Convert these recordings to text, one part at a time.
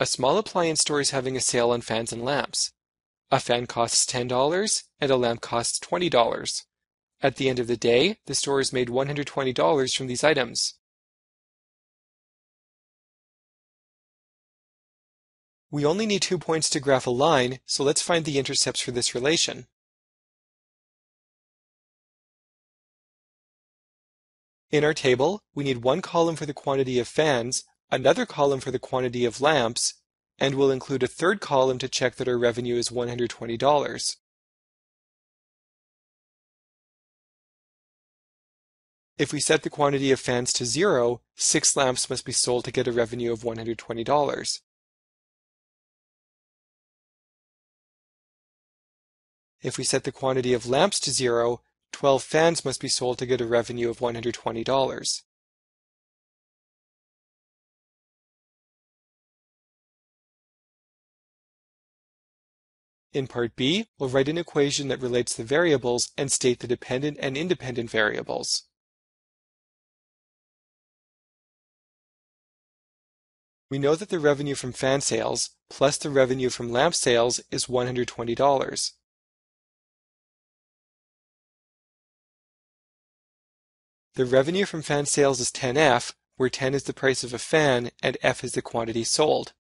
A small appliance store is having a sale on fans and lamps. A fan costs $10 and a lamp costs $20. At the end of the day, the store has made $120 from these items. We only need 2 points to graph a line, so let's find the intercepts for this relation. In our table, we need one column for the quantity of fans, another column for the quantity of lamps, and we'll include a third column to check that our revenue is $120. If we set the quantity of fans to 0, 6 lamps must be sold to get a revenue of $120. If we set the quantity of lamps to 0, 12 fans must be sold to get a revenue of $120. In part B, we'll write an equation that relates the variables and state the dependent and independent variables. We know that the revenue from fan sales plus the revenue from lamp sales is $120. The revenue from fan sales is 10F, where 10 is the price of a fan and F is the quantity sold.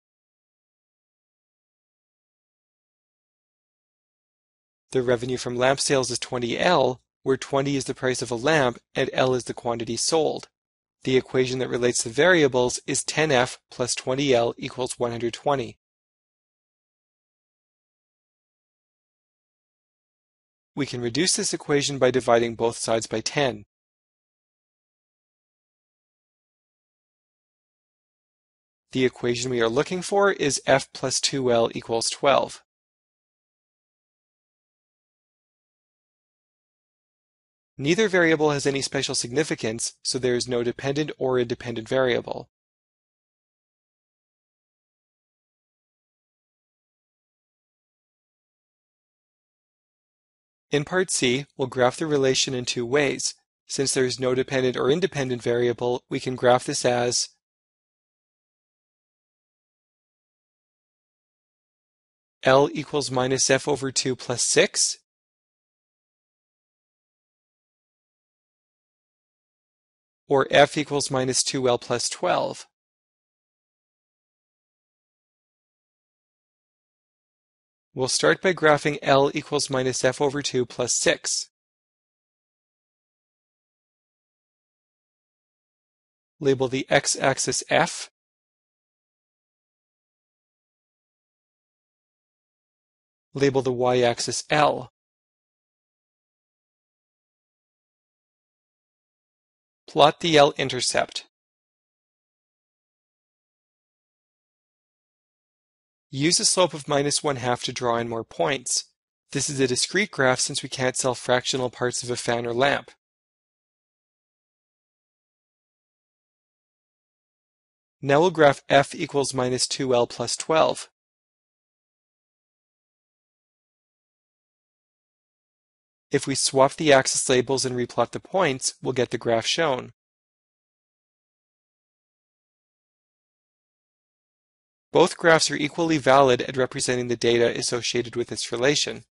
The revenue from lamp sales is 20L, where 20 is the price of a lamp and L is the quantity sold. The equation that relates the variables is 10F plus 20L equals 120. We can reduce this equation by dividing both sides by 10. The equation we are looking for is F plus 2L equals 12. Neither variable has any special significance, so there is no dependent or independent variable. In part C, we'll graph the relation in 2 ways. Since there is no dependent or independent variable, we can graph this as L equals minus F over 2 plus 6, or F equals minus 2L plus 12. We'll start by graphing L equals minus F over 2 plus 6. Label the x-axis F, label the y-axis L. Plot the L-intercept. Use a slope of minus 1/2 to draw in more points. This is a discrete graph since we can't sell fractional parts of a fan or lamp. Now we'll graph F equals minus 2L plus 12. If we swap the axis labels and replot the points, we'll get the graph shown. Both graphs are equally valid at representing the data associated with this relation.